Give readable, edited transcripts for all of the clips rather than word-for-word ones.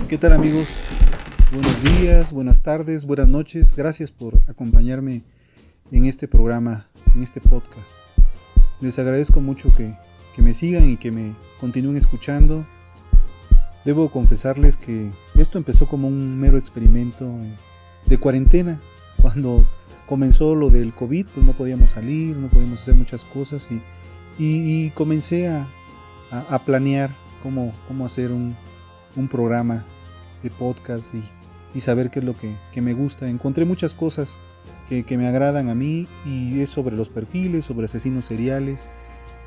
¿Qué tal, amigos? Buenos días, buenas tardes, buenas noches. Gracias por acompañarme en este programa, en este podcast. Les agradezco mucho que me sigan y que me continúen escuchando. Debo confesarles que esto empezó como un mero experimento de cuarentena. Cuando comenzó lo del COVID, pues no podíamos salir, no podíamos hacer muchas cosas y comencé a planear cómo hacer un programa de podcast y saber qué es lo que me gusta. Encontré muchas cosas que me agradan a mí y es sobre los perfiles, sobre asesinos seriales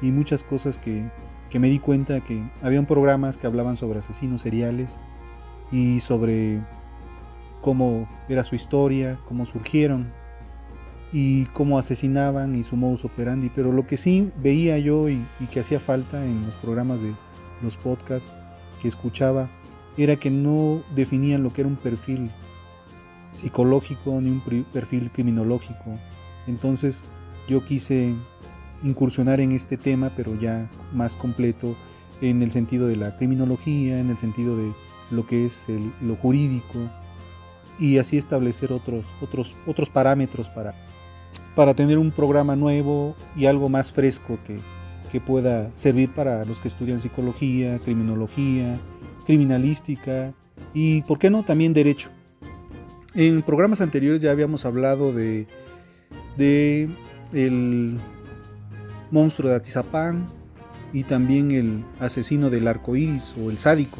y muchas cosas que me di cuenta que habían programas que hablaban sobre asesinos seriales y sobre cómo era su historia, cómo surgieron y cómo asesinaban y su modus operandi. Pero lo que sí veía yo y que hacía falta en los programas de los podcasts que escuchaba era que no definían lo que era un perfil psicológico ni un perfil criminológico. Entonces yo quise incursionar en este tema, pero ya más completo, en el sentido de la criminología, en el sentido de lo que es lo jurídico, y así establecer otros parámetros para tener un programa nuevo y algo más fresco que pueda servir para los que estudian psicología, criminología, criminalística y, ¿por qué no?, también derecho. En programas anteriores ya habíamos hablado de el monstruo de Atizapán y también el asesino del arco iris o el sádico.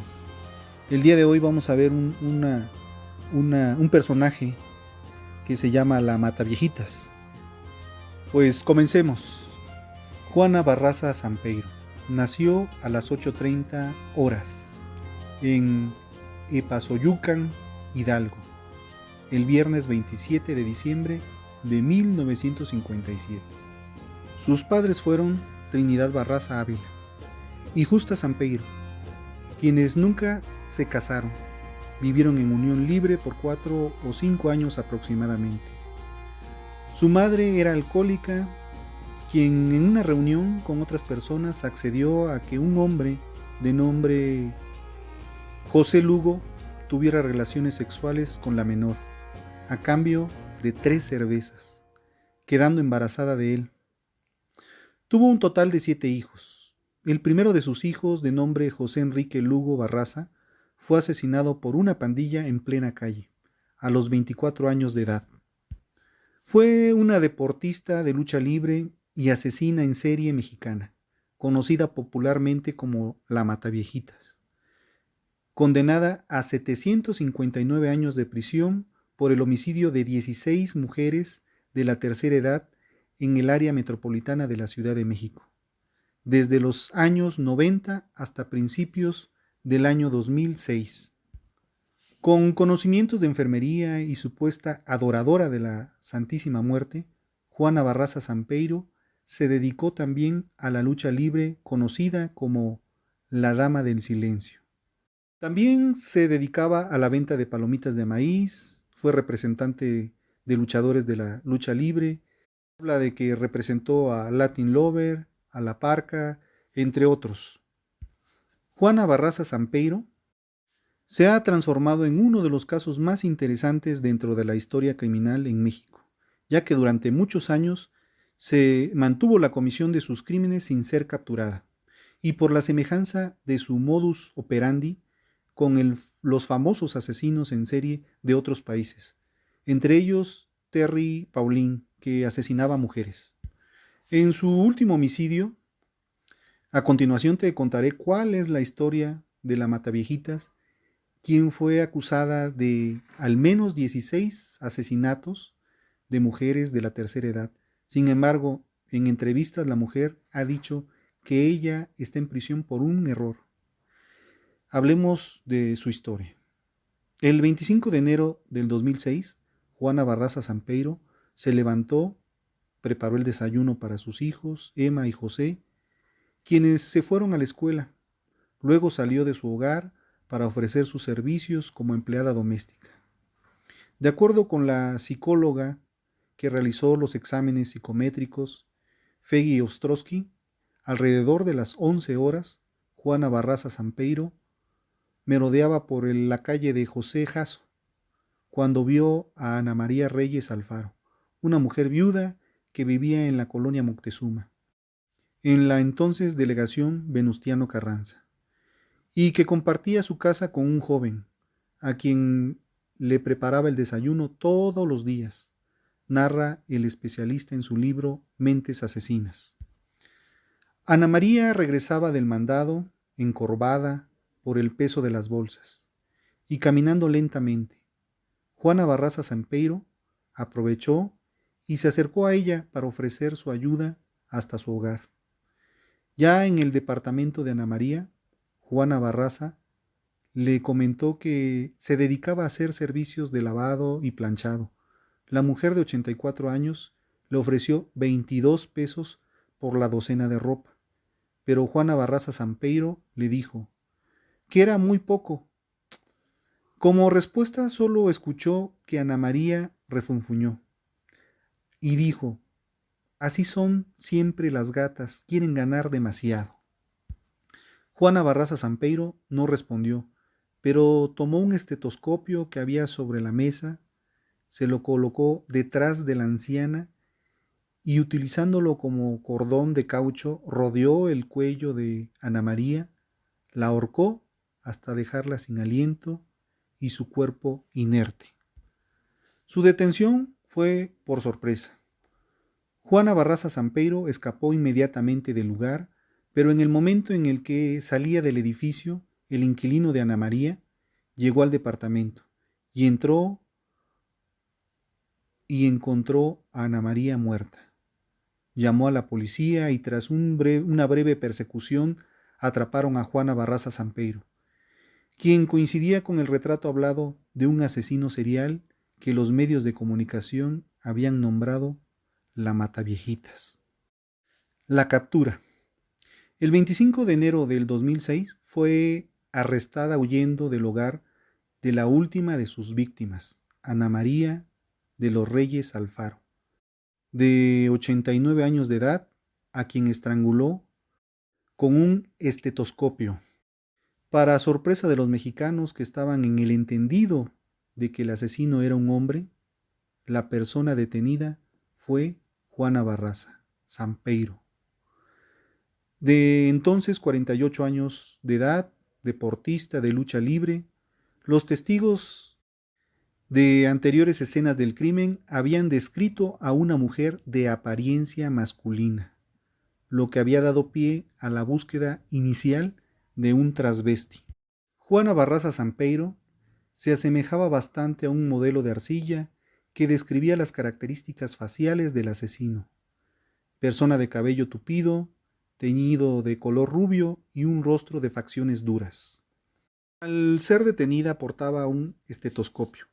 El día de hoy vamos a ver un personaje que se llama la Mataviejitas. Pues comencemos. Juana Barraza Sampeiro nació a las 8:30 horas en Epazoyucan, Hidalgo, el viernes 27 de diciembre de 1957. Sus padres fueron Trinidad Barraza Ávila y Justa Sampeiro, quienes nunca se casaron. Vivieron en unión libre por 4 o 5 años aproximadamente. Su madre era alcohólica, quien en una reunión con otras personas accedió a que un hombre de nombre José Lugo tuviera relaciones sexuales con la menor, a cambio de 3 cervezas, quedando embarazada de él. Tuvo un total de 7 hijos. El primero de sus hijos, de nombre José Enrique Lugo Barraza, fue asesinado por una pandilla en plena calle, a los 24 años de edad. Fue una deportista de lucha libre y asesina en serie mexicana, conocida popularmente como la Mataviejitas, condenada a 759 años de prisión por el homicidio de 16 mujeres de la tercera edad en el área metropolitana de la Ciudad de México, desde los años 90 hasta principios del año 2006. Con conocimientos de enfermería y supuesta adoradora de la Santísima Muerte, Juana Barraza Sampeiro se dedicó también a la lucha libre, conocida como la Dama del Silencio. También se dedicaba a la venta de palomitas de maíz, fue representante de luchadores de la lucha libre, habla de que representó a Latin Lover, a La Parca, entre otros. Juana Barraza Sampeiro se ha transformado en uno de los casos más interesantes dentro de la historia criminal en México, ya que durante muchos años se mantuvo la comisión de sus crímenes sin ser capturada, y por la semejanza de su modus operandi con los famosos asesinos en serie de otros países, entre ellos Terry Paulin, que asesinaba mujeres. En su último homicidio, a continuación te contaré cuál es la historia de la Mataviejitas, quien fue acusada de al menos 16 asesinatos de mujeres de la tercera edad. Sin embargo, en entrevistas la mujer ha dicho que ella está en prisión por un error. Hablemos de su historia. El 25 de enero del 2006, Juana Barraza Sampeiro se levantó, preparó el desayuno para sus hijos, Emma y José, quienes se fueron a la escuela. Luego salió de su hogar para ofrecer sus servicios como empleada doméstica. De acuerdo con la psicóloga que realizó los exámenes psicométricos, Feggy Ostrowski, alrededor de las 11 horas, Juana Barraza Sampeiro merodeaba por la calle de José Jasso, cuando vio a Ana María Reyes Alfaro, una mujer viuda que vivía en la colonia Moctezuma, en la entonces delegación Venustiano Carranza, y que compartía su casa con un joven, a quien le preparaba el desayuno todos los días, narra el especialista en su libro Mentes Asesinas. Ana María regresaba del mandado, encorvada por el peso de las bolsas, y caminando lentamente. Juana Barraza Sampeiro aprovechó y se acercó a ella para ofrecer su ayuda hasta su hogar. Ya en el departamento de Ana María, Juana Barraza le comentó que se dedicaba a hacer servicios de lavado y planchado. La mujer de 84 años le ofreció 22 pesos por la docena de ropa, pero Juana Barraza Sampeiro le dijo que era muy poco. Como respuesta solo escuchó que Ana María refunfuñó y dijo: así son siempre las gatas, quieren ganar demasiado. Juana Barraza Sampeiro no respondió, pero tomó un estetoscopio que había sobre la mesa, se lo colocó detrás de la anciana y, utilizándolo como cordón de caucho, rodeó el cuello de Ana María, la ahorcó hasta dejarla sin aliento y su cuerpo inerte. Su detención fue por sorpresa. Juana Barraza Sampeiro escapó inmediatamente del lugar, pero en el momento en el que salía del edificio, el inquilino de Ana María llegó al departamento y entró y encontró a Ana María muerta. Llamó a la policía y tras una breve persecución atraparon a Juana Barraza Sampeiro, quien coincidía con el retrato hablado de un asesino serial que los medios de comunicación habían nombrado la Mataviejitas. La captura. El 25 de enero del 2006 fue arrestada huyendo del hogar de la última de sus víctimas, Ana María de los Reyes Alfaro, de 89 años de edad, a quien estranguló con un estetoscopio. Para sorpresa de los mexicanos, que estaban en el entendido de que el asesino era un hombre, la persona detenida fue Juana Barraza Sampeiro, de entonces 48 años de edad, deportista de lucha libre. Los testigos de anteriores escenas del crimen habían descrito a una mujer de apariencia masculina, lo que había dado pie a la búsqueda inicial de un transvesti. Juana Barraza Sampeiro se asemejaba bastante a un modelo de arcilla que describía las características faciales del asesino: persona de cabello tupido, teñido de color rubio y un rostro de facciones duras. Al ser detenida portaba un estetoscopio,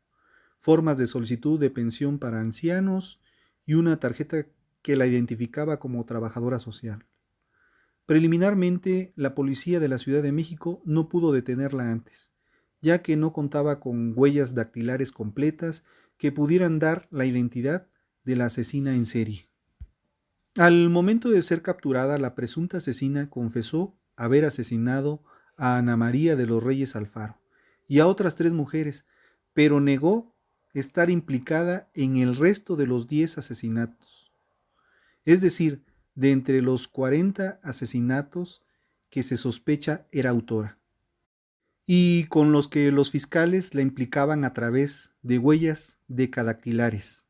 formas de solicitud de pensión para ancianos y una tarjeta que la identificaba como trabajadora social. Preliminarmente, la policía de la Ciudad de México no pudo detenerla antes, ya que no contaba con huellas dactilares completas que pudieran dar la identidad de la asesina en serie. Al momento de ser capturada, la presunta asesina confesó haber asesinado a Ana María de los Reyes Alfaro y a otras 3 mujeres, pero negó estar implicada en el resto de los 10 asesinatos. Es decir, de entre los 40 asesinatos que se sospecha era autora, y con los que los fiscales la implicaban a través de huellas decadactilares.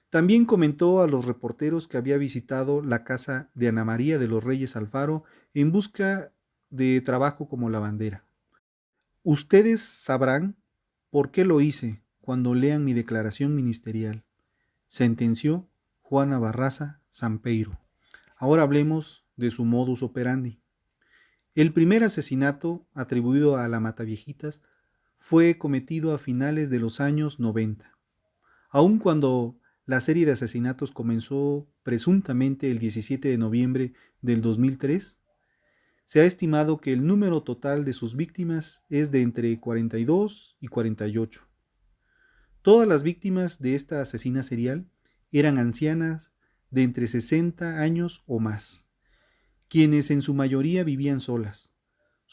También comentó a los reporteros que había visitado la casa de Ana María de los Reyes Alfaro en busca de trabajo como lavandera. Ustedes sabrán por qué lo hice cuando lean mi declaración ministerial, sentenció Juana Barraza Sampeiro. Ahora hablemos de su modus operandi. El primer asesinato atribuido a la Mataviejitas fue cometido a finales de los años 90. Aun cuando la serie de asesinatos comenzó presuntamente el 17 de noviembre del 2003, se ha estimado que el número total de sus víctimas es de entre 42 y 48. Todas las víctimas de esta asesina serial eran ancianas de entre 60 años o más, quienes en su mayoría vivían solas.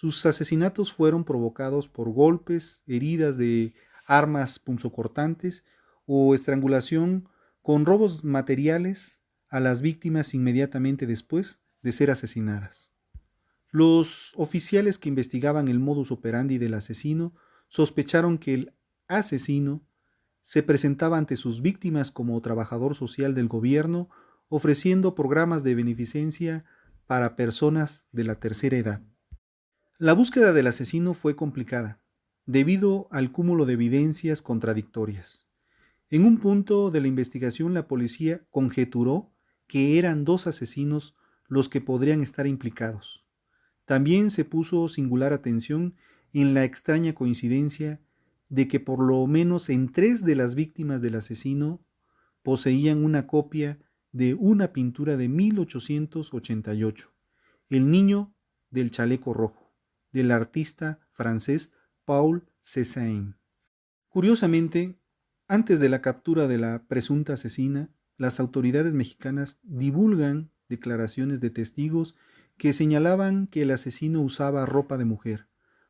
Sus asesinatos fueron provocados por golpes, heridas de armas punzocortantes o estrangulación con robos materiales a las víctimas inmediatamente después de ser asesinadas. Los oficiales que investigaban el modus operandi del asesino sospecharon que el asesino se presentaba ante sus víctimas como trabajador social del gobierno, ofreciendo programas de beneficencia para personas de la tercera edad. La búsqueda del asesino fue complicada, debido al cúmulo de evidencias contradictorias. En un punto de la investigación, la policía conjeturó que eran dos asesinos los que podrían estar implicados. También se puso singular atención en la extraña coincidencia de que por lo menos en 3 de las víctimas del asesino poseían una copia de una pintura de 1888, El niño del chaleco rojo, del artista francés Paul Cézanne. Curiosamente, antes de la captura de la presunta asesina, las autoridades mexicanas divulgan declaraciones de testigos que señalaban que el asesino usaba ropa de mujer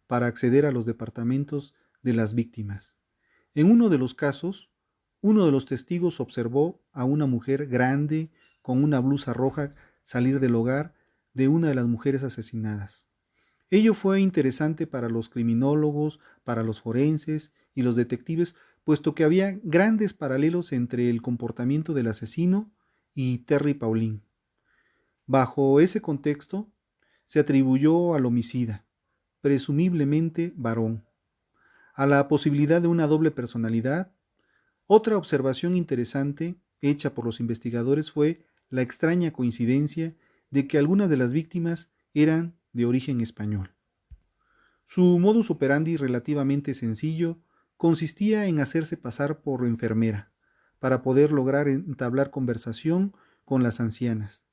para acceder a los departamentos de las víctimas. En uno de los casos, uno de los testigos observó a una mujer grande con una blusa roja salir del hogar de una de las mujeres asesinadas. Ello fue interesante para los criminólogos, para los forenses y los detectives, puesto que había grandes paralelos entre el comportamiento del asesino y Terry Pauline. Bajo ese contexto, se atribuyó al homicida, presumiblemente varón, a la posibilidad de una doble personalidad. Otra observación interesante hecha por los investigadores fue la extraña coincidencia de que algunas de las víctimas eran de origen español. Su modus operandi, relativamente sencillo, consistía en hacerse pasar por enfermera para poder lograr entablar conversación con las ancianas,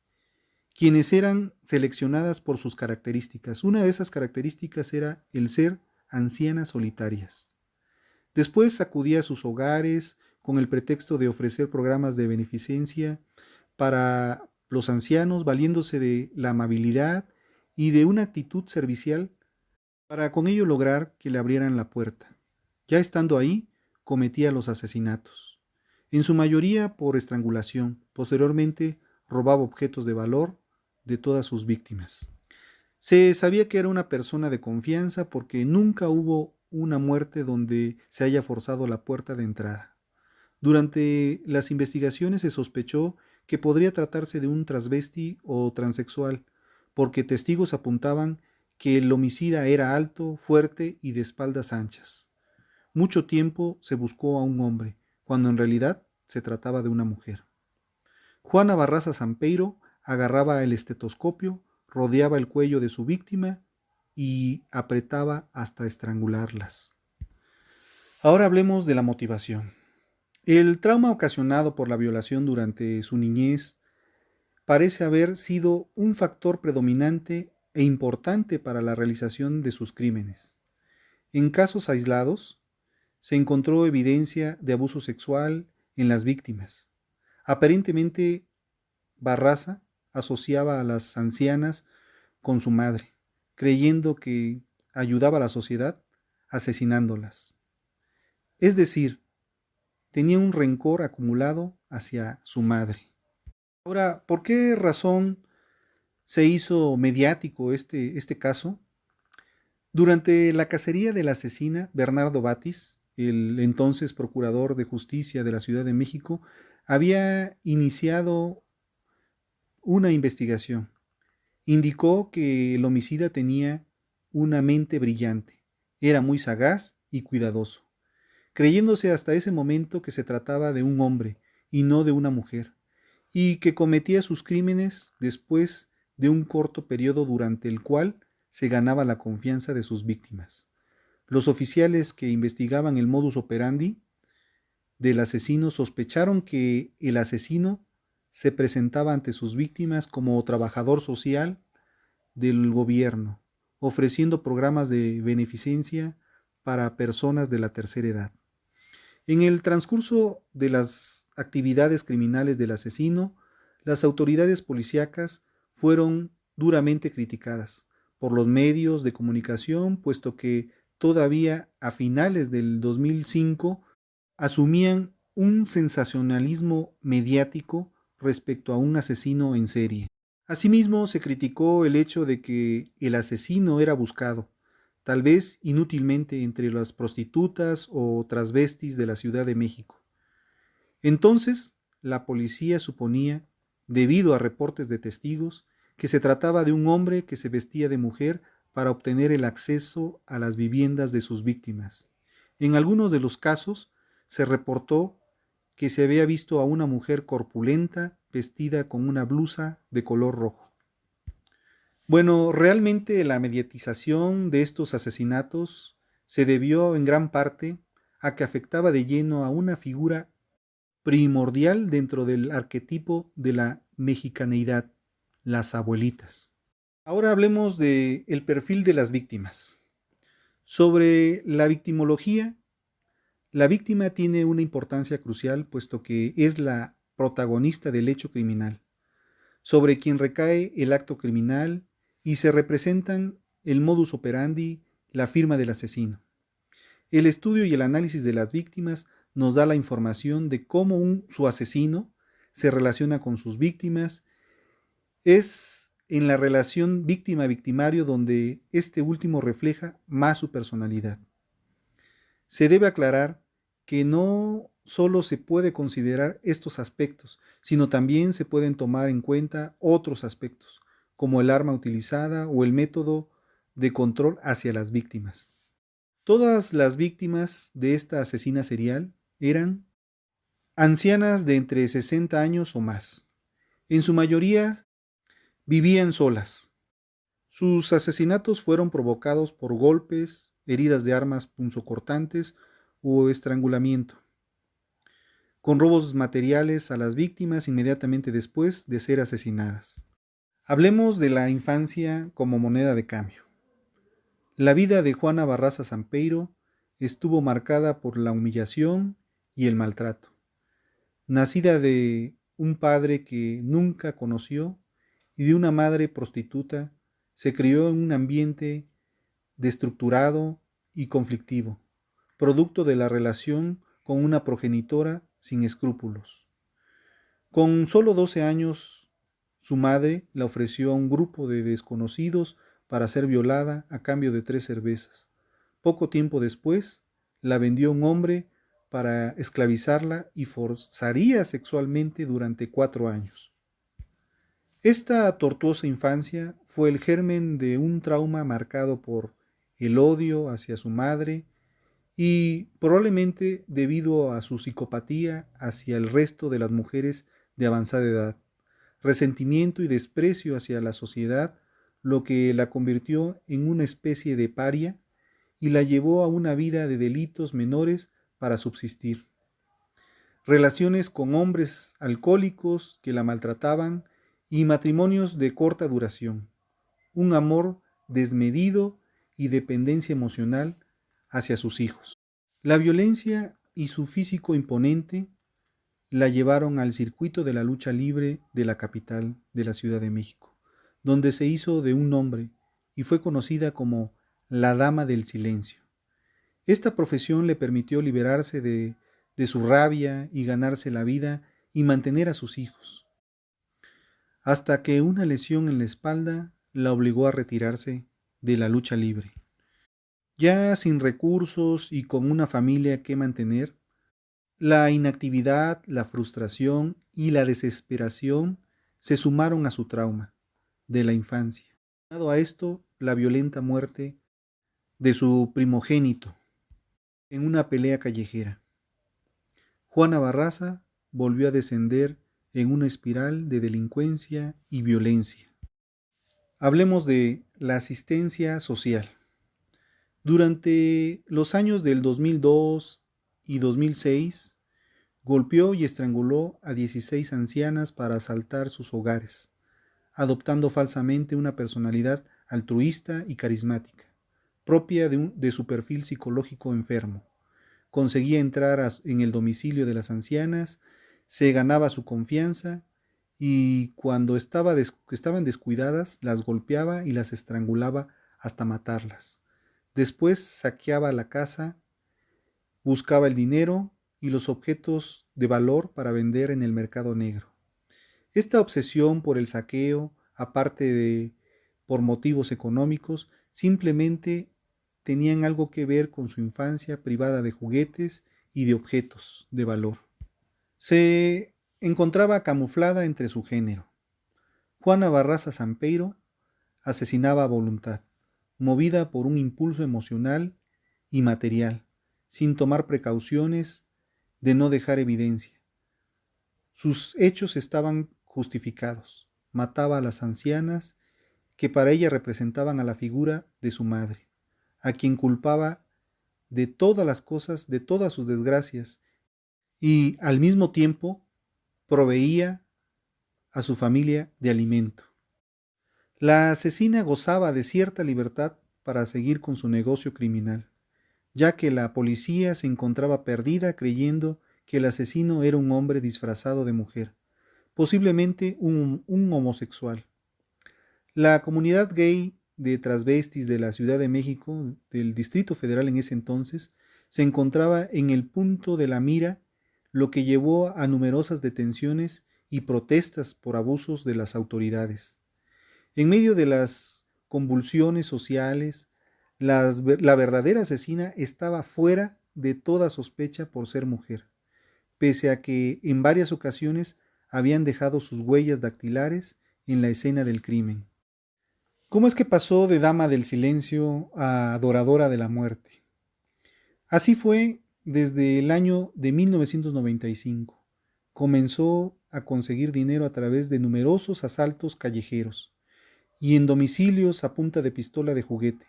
quienes eran seleccionadas por sus características. Una de esas características era el ser ancianas solitarias. Después acudía a sus hogares con el pretexto de ofrecer programas de beneficencia para los ancianos, valiéndose de la amabilidad y de una actitud servicial para con ello lograr que le abrieran la puerta. Ya estando ahí, cometía los asesinatos, en su mayoría por estrangulación. Posteriormente, robaba objetos de valor de todas sus víctimas. Se sabía que era una persona de confianza porque nunca hubo una muerte donde se haya forzado la puerta de entrada. Durante las investigaciones se sospechó que podría tratarse de un transvesti o transexual, porque testigos apuntaban que el homicida era alto, fuerte y de espaldas anchas. Mucho tiempo se buscó a un hombre, cuando en realidad se trataba de una mujer. Juana Barraza Sampeiro agarraba el estetoscopio, rodeaba el cuello de su víctima y apretaba hasta estrangularlas. Ahora hablemos de la motivación. El trauma ocasionado por la violación durante su niñez parece haber sido un factor predominante e importante para la realización de sus crímenes. En casos aislados, se encontró evidencia de abuso sexual en las víctimas. Aparentemente, Barraza asociaba a las ancianas con su madre, creyendo que ayudaba a la sociedad asesinándolas. Es decir, tenía un rencor acumulado hacia su madre. Ahora, ¿por qué razón se hizo mediático este caso? Durante la cacería de la asesina, Bernardo Batis, el entonces procurador de justicia de la Ciudad de México, había iniciado una investigación. Indicó que el homicida tenía una mente brillante, era muy sagaz y cuidadoso, creyéndose hasta ese momento que se trataba de un hombre y no de una mujer, y que cometía sus crímenes después de un corto periodo durante el cual se ganaba la confianza de sus víctimas. Los oficiales que investigaban el modus operandi del asesino sospecharon que el asesino se presentaba ante sus víctimas como trabajador social del gobierno, ofreciendo programas de beneficencia para personas de la tercera edad. En el transcurso de las actividades criminales del asesino, las autoridades policíacas fueron duramente criticadas por los medios de comunicación, puesto que todavía a finales del 2005 asumían un sensacionalismo mediático respecto a un asesino en serie. Asimismo, se criticó el hecho de que el asesino era buscado, tal vez inútilmente entre las prostitutas o transvestis de la Ciudad de México. Entonces, la policía suponía, debido a reportes de testigos, que se trataba de un hombre que se vestía de mujer para obtener el acceso a las viviendas de sus víctimas. En algunos de los casos, se reportó que se había visto a una mujer corpulenta vestida con una blusa de color rojo. Bueno, realmente la mediatización de estos asesinatos se debió en gran parte a que afectaba de lleno a una figura primordial dentro del arquetipo de la mexicaneidad, las abuelitas. Ahora hablemos del perfil de las víctimas. Sobre la victimología, la víctima tiene una importancia crucial puesto que es la protagonista del hecho criminal, sobre quien recae el acto criminal y se representan el modus operandi, la firma del asesino. El estudio y el análisis de las víctimas nos da la información de cómo su asesino se relaciona con sus víctimas. Es en la relación víctima-victimario donde este último refleja más su personalidad. Se debe aclarar que no solo se puede considerar estos aspectos, sino también se pueden tomar en cuenta otros aspectos, como el arma utilizada o el método de control hacia las víctimas. Todas las víctimas de esta asesina serial eran ancianas de entre 60 años o más. En su mayoría vivían solas. Sus asesinatos fueron provocados por golpes, heridas de armas punzocortantes o estrangulamiento, con robos materiales a las víctimas inmediatamente después de ser asesinadas. Hablemos de la infancia como moneda de cambio. La vida de Juana Barraza Sampeiro estuvo marcada por la humillación y el maltrato. Nacida de un padre que nunca conoció y de una madre prostituta, se crió en un ambiente destructurado y conflictivo, producto de la relación con una progenitora sin escrúpulos. Con solo 12 años, su madre la ofreció a un grupo de desconocidos para ser violada a cambio de 3 cervezas. Poco tiempo después, la vendió un hombre para esclavizarla y forzaría sexualmente durante 4 años. Esta tortuosa infancia fue el germen de un trauma marcado por el odio hacia su madre y probablemente debido a su psicopatía hacia el resto de las mujeres de avanzada edad, resentimiento y desprecio hacia la sociedad, lo que la convirtió en una especie de paria y la llevó a una vida de delitos menores para subsistir. Relaciones con hombres alcohólicos que la maltrataban y matrimonios de corta duración, un amor desmedido y dependencia emocional hacia sus hijos. La violencia y su físico imponente la llevaron al circuito de la lucha libre de la capital de la Ciudad de México, donde se hizo de un nombre y fue conocida como la Dama del Silencio. Esta profesión le permitió liberarse de su rabia y ganarse la vida y mantener a sus hijos, hasta que una lesión en la espalda la obligó a retirarse de la lucha libre. Ya sin recursos y con una familia que mantener, la inactividad, la frustración y la desesperación se sumaron a su trauma de la infancia. Dado a esto, la violenta muerte de su primogénito en una pelea callejera. Juana Barraza volvió a descender en una espiral de delincuencia y violencia. Hablemos de la asistencia social. Durante los años del 2002 y 2006, golpeó y estranguló a 16 ancianas para asaltar sus hogares, adoptando falsamente una personalidad altruista y carismática, propia de su perfil psicológico enfermo. Conseguía entrar en el domicilio de las ancianas, se ganaba su confianza y cuando estaban descuidadas, las golpeaba y las estrangulaba hasta matarlas. Después saqueaba la casa, buscaba el dinero y los objetos de valor para vender en el mercado negro. Esta obsesión por el saqueo, aparte de por motivos económicos, simplemente tenían algo que ver con su infancia privada de juguetes y de objetos de valor. Se encontraba camuflada entre su género. Juana Barraza Sampeiro asesinaba a voluntad, movida por un impulso emocional y material, sin tomar precauciones de no dejar evidencia. Sus hechos estaban justificados. Mataba a las ancianas que para ella representaban a la figura de su madre, a quien culpaba de todas las cosas, de todas sus desgracias, y al mismo tiempo proveía a su familia de alimento. La asesina gozaba de cierta libertad para seguir con su negocio criminal, ya que la policía se encontraba perdida creyendo que el asesino era un hombre disfrazado de mujer, posiblemente un homosexual. La comunidad gay de transvestis de la Ciudad de México, del Distrito Federal en ese entonces, se encontraba en el punto de la mira, lo que llevó a numerosas detenciones y protestas por abusos de las autoridades. En medio de las convulsiones sociales, la verdadera asesina estaba fuera de toda sospecha por ser mujer, pese a que en varias ocasiones habían dejado sus huellas dactilares en la escena del crimen. ¿Cómo es que pasó de dama del silencio a adoradora de la muerte? Así fue desde el año de 1995. Comenzó a conseguir dinero a través de numerosos asaltos callejeros y en domicilios a punta de pistola de juguete.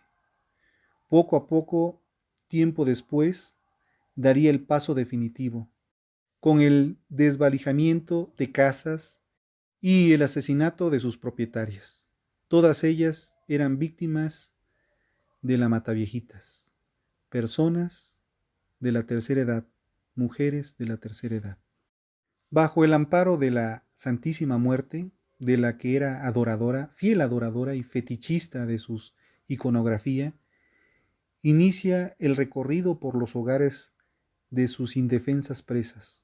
Poco a poco, tiempo después, daría el paso definitivo, con el desvalijamiento de casas y el asesinato de sus propietarias. Todas ellas eran víctimas de la Mataviejitas, personas de la tercera edad, mujeres de la tercera edad. Bajo el amparo de la Santísima Muerte, de la que era adoradora, fiel adoradora y fetichista de sus iconografía, inicia el recorrido por los hogares de sus indefensas presas.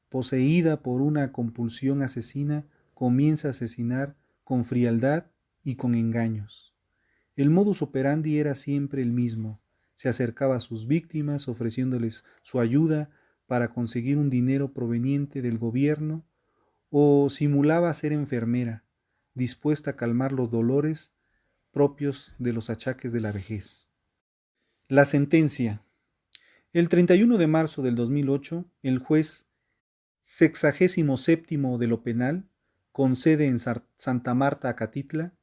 Poseída por una compulsión asesina, comienza a asesinar con frialdad y con engaños. El modus operandi era siempre el mismo. Se acercaba a sus víctimas ofreciéndoles su ayuda para conseguir un dinero proveniente del gobierno o simulaba ser enfermera, dispuesta a calmar los dolores propios de los achaques de la vejez. La sentencia. El 31 de marzo del 2008, el juez 67º de lo penal, con sede en Santa Marta, Acatitla,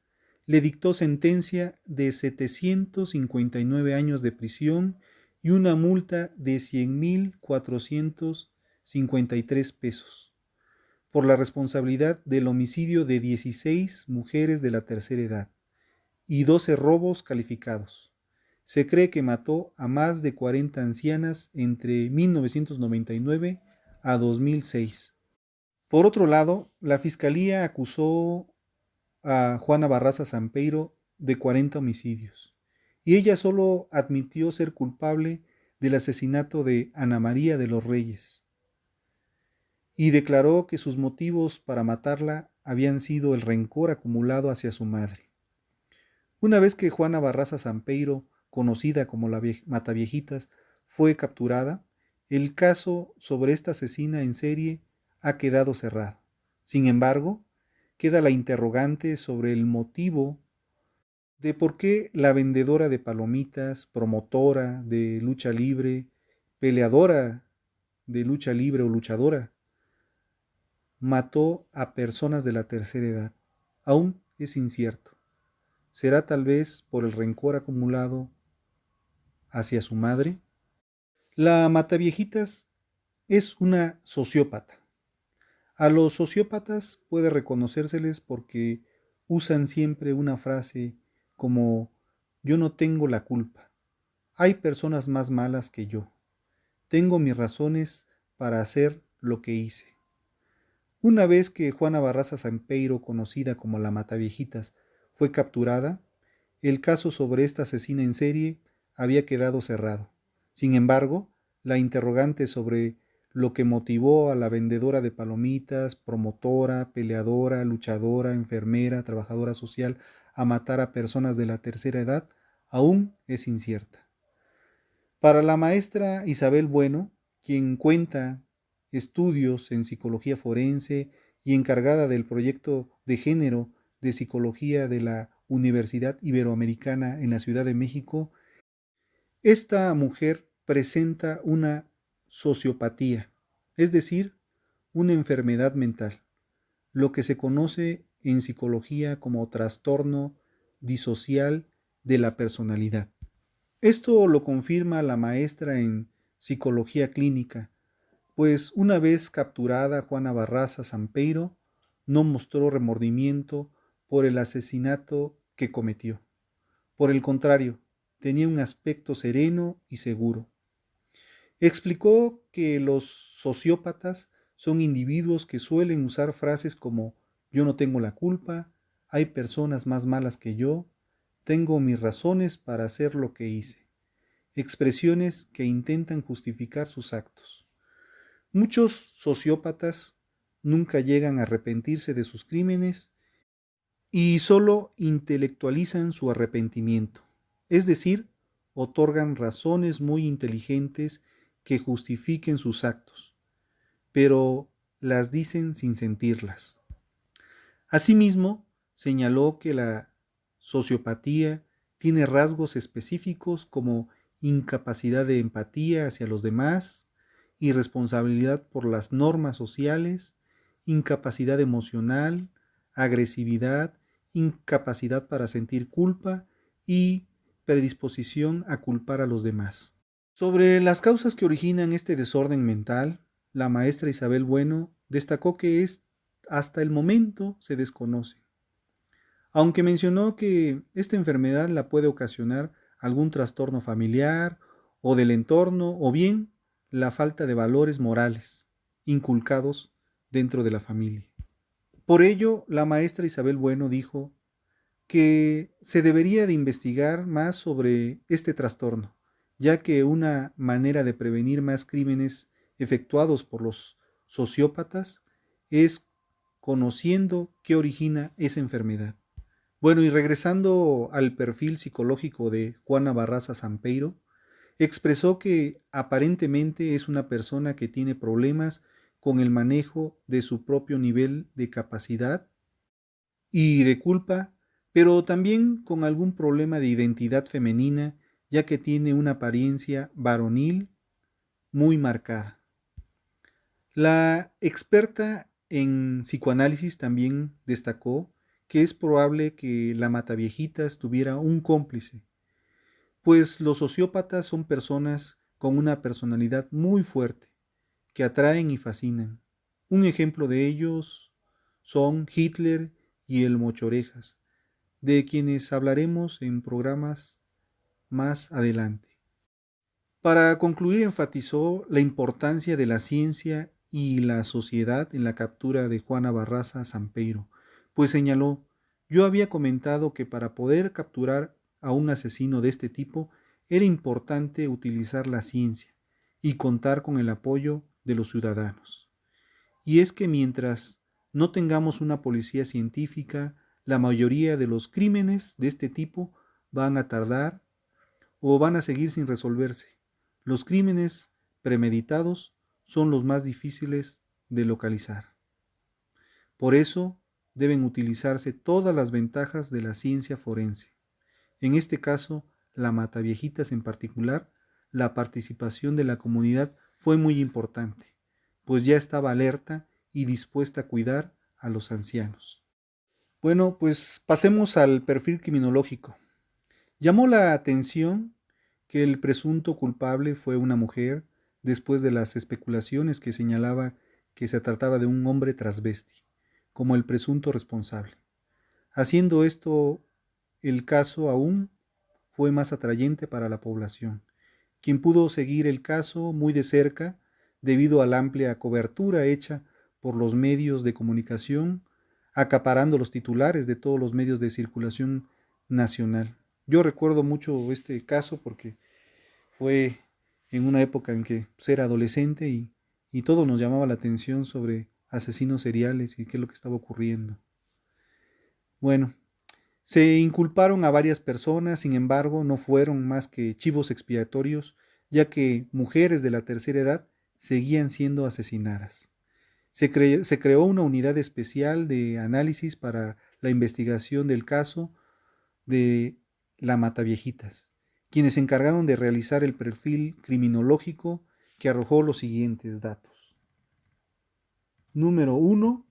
le dictó sentencia de 759 años de prisión y una multa de 100,453 pesos por la responsabilidad del homicidio de 16 mujeres de la tercera edad y 12 robos calificados. Se cree que mató a más de 40 ancianas entre 1999 a 2006. Por otro lado, la Fiscalía acusó a Juana Barraza Sampeiro de 40 homicidios, y ella solo admitió ser culpable del asesinato de Ana María de los Reyes, y declaró que sus motivos para matarla habían sido el rencor acumulado hacia su madre. Una vez que Juana Barraza Sampeiro, conocida como la Mataviejitas, fue capturada, el caso sobre esta asesina en serie ha quedado cerrado. Sin embargo, queda la interrogante sobre el motivo de por qué la vendedora de palomitas, promotora de lucha libre, peleadora de lucha libre o luchadora, mató a personas de la tercera edad. Aún es incierto. ¿Será tal vez por el rencor acumulado hacia su madre? La Mataviejitas es una sociópata. A los sociópatas puede reconocérseles porque usan siempre una frase como yo no tengo la culpa. Hay personas más malas que yo. Tengo mis razones para hacer lo que hice. Una vez que Juana Barraza Sampeiro, conocida como la Mataviejitas, fue capturada, el caso sobre esta asesina en serie había quedado cerrado. Sin embargo, la interrogante sobre lo que motivó a la vendedora de palomitas, promotora, peleadora, luchadora, enfermera, trabajadora social a matar a personas de la tercera edad aún es incierta. Para la maestra Isabel Bueno, quien cuenta estudios en psicología forense y encargada del proyecto de género de psicología de la Universidad Iberoamericana en la Ciudad de México, esta mujer presenta una sociopatía, es decir, una enfermedad mental, lo que se conoce en psicología como trastorno disocial de la personalidad. Esto lo confirma la maestra en psicología clínica, pues una vez capturada Juana Barraza Sampeiro, no mostró remordimiento por el asesinato que cometió. Por el contrario, tenía un aspecto sereno y seguro. Explicó que los sociópatas son individuos que suelen usar frases como yo no tengo la culpa, hay personas más malas que yo, tengo mis razones para hacer lo que hice. Expresiones que intentan justificar sus actos. Muchos sociópatas nunca llegan a arrepentirse de sus crímenes y solo intelectualizan su arrepentimiento, es decir, otorgan razones muy inteligentes que justifiquen sus actos, pero las dicen sin sentirlas. Asimismo, señaló que la sociopatía tiene rasgos específicos como incapacidad de empatía hacia los demás, irresponsabilidad por las normas sociales, incapacidad emocional, agresividad, incapacidad para sentir culpa y predisposición a culpar a los demás. Sobre las causas que originan este desorden mental, la maestra Isabel Bueno destacó que hasta el momento se desconoce, aunque mencionó que esta enfermedad la puede ocasionar algún trastorno familiar o del entorno o bien la falta de valores morales inculcados dentro de la familia. Por ello, la maestra Isabel Bueno dijo que se debería de investigar más sobre este trastorno, ya que una manera de prevenir más crímenes efectuados por los sociópatas es conociendo qué origina esa enfermedad. Bueno, y regresando al perfil psicológico de Juana Barraza Sampeiro, expresó que aparentemente es una persona que tiene problemas con el manejo de su propio nivel de capacidad y de culpa, pero también con algún problema de identidad femenina, ya que tiene una apariencia varonil muy marcada. La experta en psicoanálisis también destacó que es probable que la Mataviejitas tuviera un cómplice, pues los sociópatas son personas con una personalidad muy fuerte, que atraen y fascinan. Un ejemplo de ellos son Hitler y el Mochorejas, de quienes hablaremos en programas más adelante. Para concluir, enfatizó la importancia de la ciencia y la sociedad en la captura de Juana Barraza Sampeiro, pues señaló, yo había comentado que para poder capturar a un asesino de este tipo era importante utilizar la ciencia y contar con el apoyo de los ciudadanos. Y es que mientras no tengamos una policía científica, la mayoría de los crímenes de este tipo van a tardar o van a seguir sin resolverse. Los crímenes premeditados son los más difíciles de localizar. Por eso deben utilizarse todas las ventajas de la ciencia forense. En este caso, la Mataviejitas en particular, la participación de la comunidad fue muy importante, pues ya estaba alerta y dispuesta a cuidar a los ancianos. Bueno, pues pasemos al perfil criminológico. Llamó la atención que el presunto culpable fue una mujer después de las especulaciones que señalaba que se trataba de un hombre transvesti, como el presunto responsable. Haciendo esto, el caso aún fue más atrayente para la población, quien pudo seguir el caso muy de cerca debido a la amplia cobertura hecha por los medios de comunicación, acaparando los titulares de todos los medios de circulación nacional. Yo recuerdo mucho este caso porque fue en una época en que era adolescente y todo nos llamaba la atención sobre asesinos seriales y qué es lo que estaba ocurriendo. Bueno, se inculparon a varias personas, sin embargo, no fueron más que chivos expiatorios, ya que mujeres de la tercera edad seguían siendo asesinadas. Se creó una unidad especial de análisis para la investigación del caso de la Mataviejitas, quienes se encargaron de realizar el perfil criminológico que arrojó los siguientes datos. Número 1,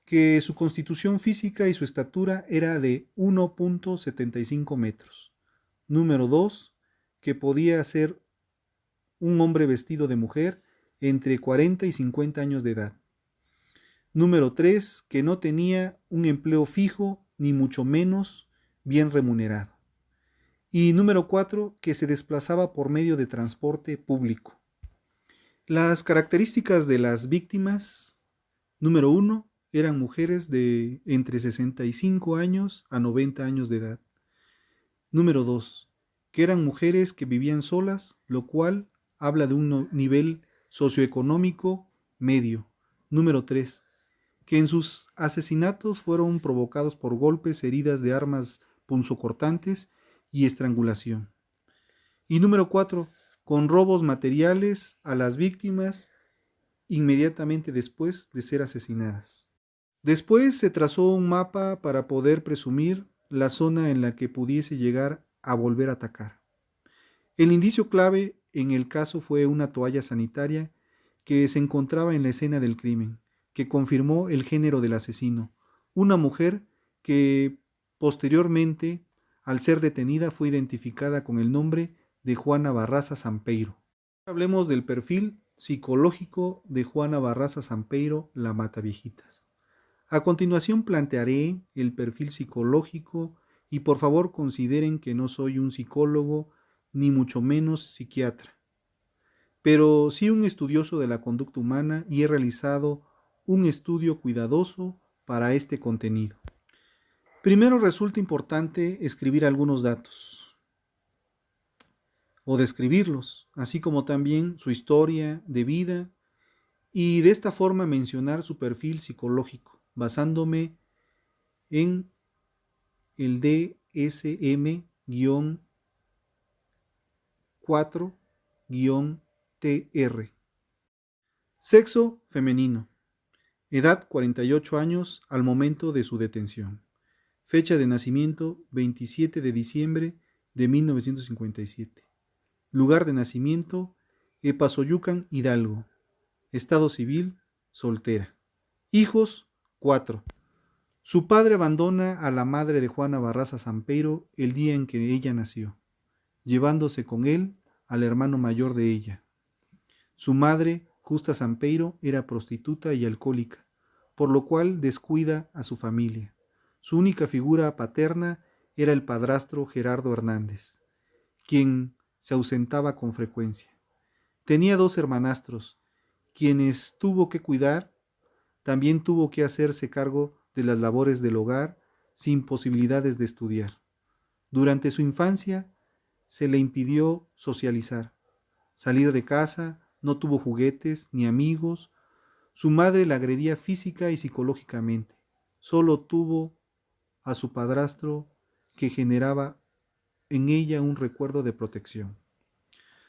que su constitución física y su estatura era de 1.75 metros. Número 2, que podía ser un hombre vestido de mujer entre 40 y 50 años de edad. Número 3, que no tenía un empleo fijo ni mucho menos bien remunerado. Y número 4, que se desplazaba por medio de transporte público. Las características de las víctimas. Número 1, eran mujeres de entre 65 años a 90 años de edad. Número 2, que eran mujeres que vivían solas, lo cual habla de un nivel socioeconómico medio. Número 3, que en sus asesinatos fueron provocados por golpes, heridas de armas punzocortantes y estrangulación. Y número 4, con robos materiales a las víctimas inmediatamente después de ser asesinadas. Después se trazó un mapa para poder presumir la zona en la que pudiese llegar a volver a atacar. El indicio clave en el caso fue una toalla sanitaria que se encontraba en la escena del crimen, que confirmó el género del asesino, una mujer que posteriormente, al ser detenida, fue identificada con el nombre de Juana Barraza Sampeiro. Hablemos del perfil psicológico de Juana Barraza Sampeiro, la Mataviejitas. A continuación plantearé el perfil psicológico y por favor consideren que no soy un psicólogo ni mucho menos psiquiatra, pero sí un estudioso de la conducta humana y he realizado un estudio cuidadoso para este contenido. Primero resulta importante escribir algunos datos o describirlos, así como también su historia de vida y de esta forma mencionar su perfil psicológico, basándome en el DSM-4-TR. Sexo femenino. Edad 48 años al momento de su detención. Fecha de nacimiento 27 de diciembre de 1957. Lugar de nacimiento Epazoyucan, Hidalgo. Estado civil, soltera. Hijos, 4. Su padre abandona a la madre de Juana Barraza Sampeiro el día en que ella nació, llevándose con él al hermano mayor de ella. Su madre, Justa Sampeiro, era prostituta y alcohólica, por lo cual descuida a su familia. Su única figura paterna era el padrastro Gerardo Hernández, quien se ausentaba con frecuencia. Tenía 2 hermanastros, quienes tuvo que cuidar. También tuvo que hacerse cargo de las labores del hogar sin posibilidades de estudiar. Durante su infancia se le impidió socializar, salir de casa, no tuvo juguetes ni amigos. Su madre la agredía física y psicológicamente. Solo tuvo a su padrastro que generaba en ella un recuerdo de protección.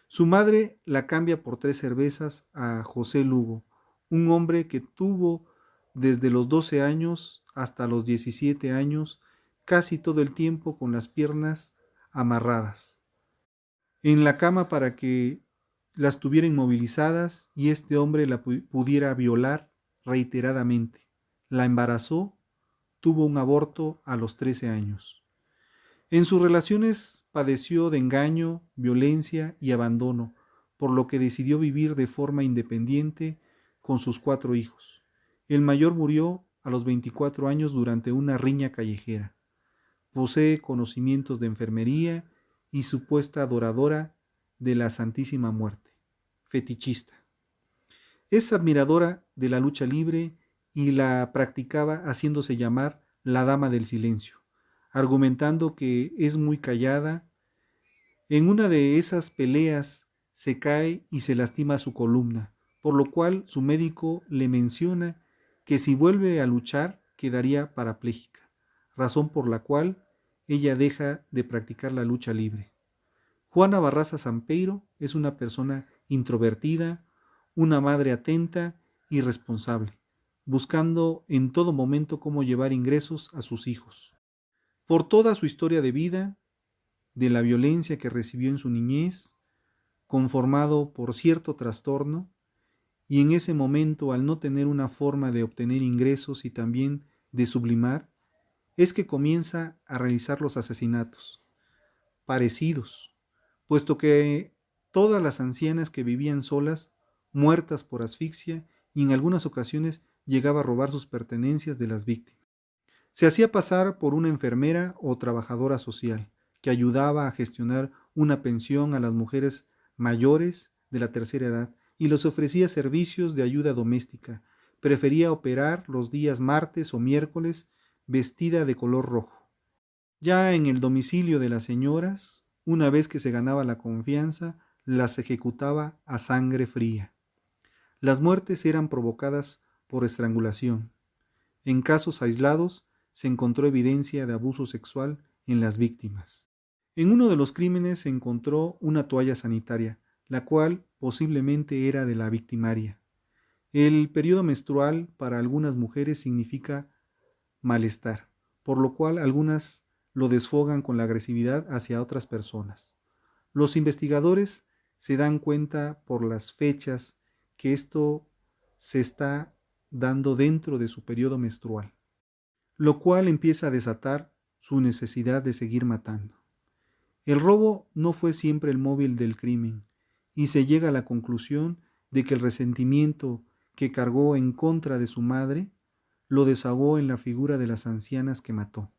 Su madre la cambia por 3 cervezas a José Lugo, un hombre que tuvo desde los 12 años hasta los 17 años casi todo el tiempo con las piernas amarradas en la cama para que las tuviera inmovilizadas y este hombre la pudiera violar reiteradamente. La embarazó, tuvo un aborto a los 13 años. En sus relaciones padeció de engaño, violencia y abandono, por lo que decidió vivir de forma independiente con sus 4 hijos. El mayor murió a los 24 años durante una riña callejera. Posee conocimientos de enfermería y supuesta adoradora de la Santísima Muerte. Fetichista. Es admiradora de la lucha libre y la practicaba haciéndose llamar la Dama del Silencio, argumentando que es muy callada. En una de esas peleas se cae y se lastima su columna, por lo cual su médico le menciona que si vuelve a luchar quedaría parapléjica, razón por la cual ella deja de practicar la lucha libre. Juana Barraza Sampeiro es una persona introvertida, una madre atenta y responsable, buscando en todo momento cómo llevar ingresos a sus hijos. Por toda su historia de vida, de la violencia que recibió en su niñez, conformado por cierto trastorno, y en ese momento, al no tener una forma de obtener ingresos y también de sublimar, es que comienza a realizar los asesinatos parecidos, puesto que todas las ancianas que vivían solas, muertas por asfixia, y en algunas ocasiones llegaba a robar sus pertenencias de las víctimas. Se hacía pasar por una enfermera o trabajadora social que ayudaba a gestionar una pensión a las mujeres mayores de la tercera edad y les ofrecía servicios de ayuda doméstica. Prefería operar los días martes o miércoles vestida de color rojo. Ya en el domicilio de las señoras, una vez que se ganaba la confianza, las ejecutaba a sangre fría. Las muertes eran provocadas por estrangulación. En casos aislados se encontró evidencia de abuso sexual en las víctimas. En uno de los crímenes se encontró una toalla sanitaria, la cual posiblemente era de la victimaria. El periodo menstrual para algunas mujeres significa malestar, por lo cual algunas lo desfogan con la agresividad hacia otras personas. Los investigadores se dan cuenta por las fechas que esto se está dando dentro de su periodo menstrual, lo cual empieza a desatar su necesidad de seguir matando. El robo no fue siempre el móvil del crimen, y se llega a la conclusión de que el resentimiento que cargó en contra de su madre lo desahogó en la figura de las ancianas que mató.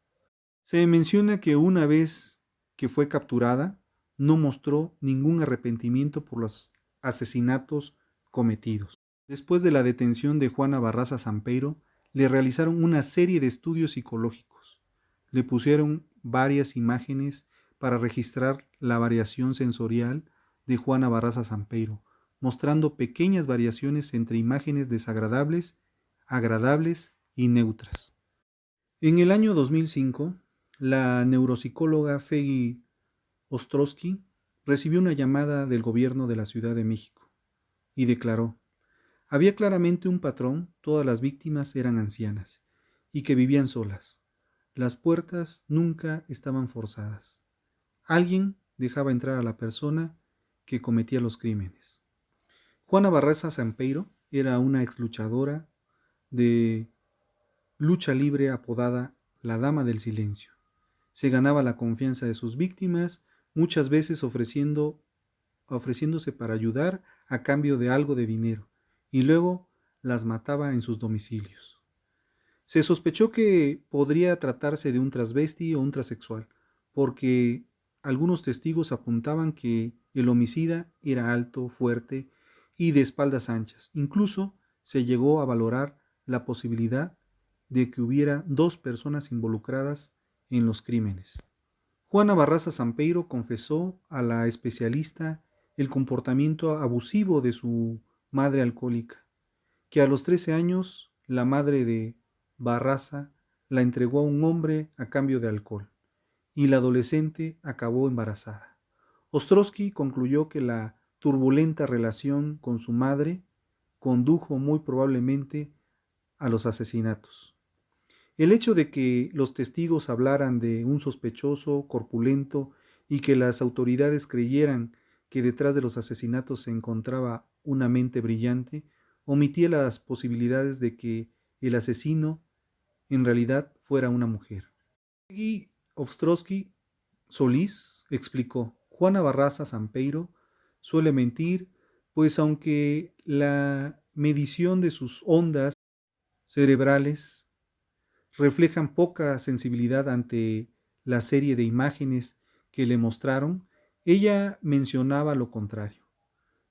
Se menciona que una vez que fue capturada, no mostró ningún arrepentimiento por los asesinatos cometidos. Después de la detención de Juana Barraza Sampeiro, le realizaron una serie de estudios psicológicos. Le pusieron varias imágenes para registrar la variación sensorial de Juana Barraza Sampeiro, mostrando pequeñas variaciones entre imágenes desagradables, agradables y neutras. En el año 2005, la neuropsicóloga Feggy Ostrowski recibió una llamada del gobierno de la Ciudad de México y declaró: había claramente un patrón, todas las víctimas eran ancianas y que vivían solas. Las puertas nunca estaban forzadas. Alguien dejaba entrar a la persona que cometía los crímenes. Juana Barraza Sampeiro era una exluchadora de lucha libre apodada la Dama del Silencio. Se ganaba la confianza de sus víctimas, muchas veces ofreciéndose para ayudar a cambio de algo de dinero, y luego las mataba en sus domicilios. Se sospechó que podría tratarse de un transvesti o un transexual, porque algunos testigos apuntaban que el homicida era alto, fuerte y de espaldas anchas. Incluso se llegó a valorar la posibilidad de que hubiera dos personas involucradas en los crímenes. Juana Barraza Sampeiro confesó a la especialista el comportamiento abusivo de su madre alcohólica, que a los 13 años la madre de Barraza la entregó a un hombre a cambio de alcohol, y la adolescente acabó embarazada. Ostrowski concluyó que la turbulenta relación con su madre condujo muy probablemente a los asesinatos. El hecho de que los testigos hablaran de un sospechoso corpulento y que las autoridades creyeran que detrás de los asesinatos se encontraba una mente brillante, omitía las posibilidades de que el asesino en realidad fuera una mujer. Y Ostrowski Solís explicó: Juana Barraza Sampeiro suele mentir, pues aunque la medición de sus ondas cerebrales reflejan poca sensibilidad ante la serie de imágenes que le mostraron, ella mencionaba lo contrario.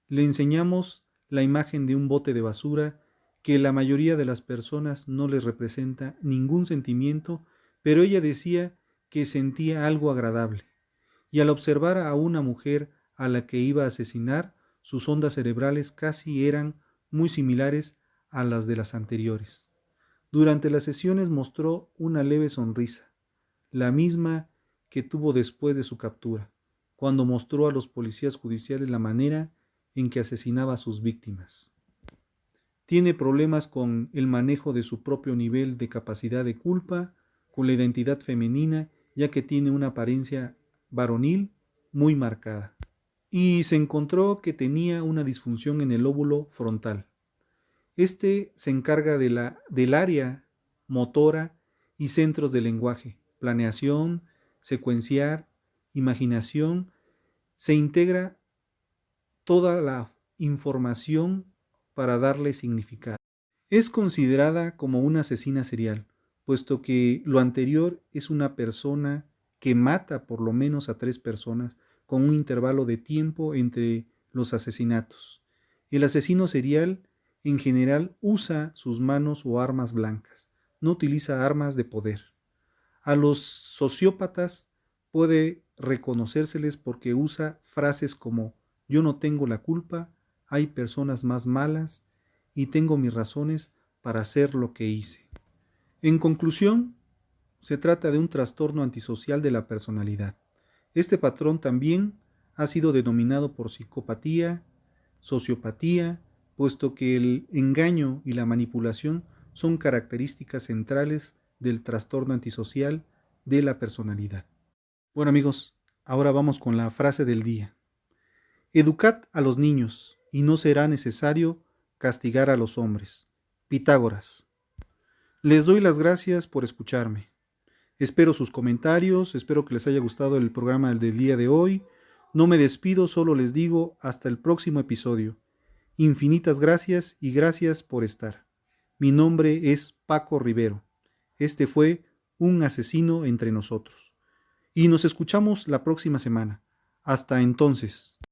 Le enseñamos la imagen de un bote de basura que la mayoría de las personas no les representa ningún sentimiento, pero ella decía que sentía algo agradable. Y al observar a una mujer a la que iba a asesinar, sus ondas cerebrales casi eran muy similares a las de las anteriores. Durante las sesiones mostró una leve sonrisa, la misma que tuvo después de su captura, cuando mostró a los policías judiciales la manera en que asesinaba a sus víctimas. Tiene problemas con el manejo de su propio nivel de capacidad de culpa, con la identidad femenina, ya que tiene una apariencia varonil muy marcada. Y se encontró que tenía una disfunción en el lóbulo frontal. Este se encarga del área motora y centros de lenguaje, planeación, secuenciar, imaginación. Se integra toda la información para darle significado. Es considerada como una asesina serial, puesto que lo anterior es una persona que mata por lo menos a 3 personas con un intervalo de tiempo entre los asesinatos. El asesino serial en general usa sus manos o armas blancas, no utiliza armas de poder. A los sociópatas puede reconocérseles porque usa frases como yo no tengo la culpa, hay personas más malas y tengo mis razones para hacer lo que hice. En conclusión, se trata de un trastorno antisocial de la personalidad. Este patrón también ha sido denominado por psicopatía, sociopatía, puesto que el engaño y la manipulación son características centrales del trastorno antisocial de la personalidad. Bueno amigos, ahora vamos con la frase del día. Educad a los niños y no será necesario castigar a los hombres. Pitágoras. Les doy las gracias por escucharme. Espero sus comentarios, espero que les haya gustado el programa del día de hoy. No me despido, solo les digo hasta el próximo episodio. Infinitas gracias y gracias por estar. Mi nombre es Paco Rivero. Este fue Un asesino entre nosotros. Y nos escuchamos la próxima semana. Hasta entonces.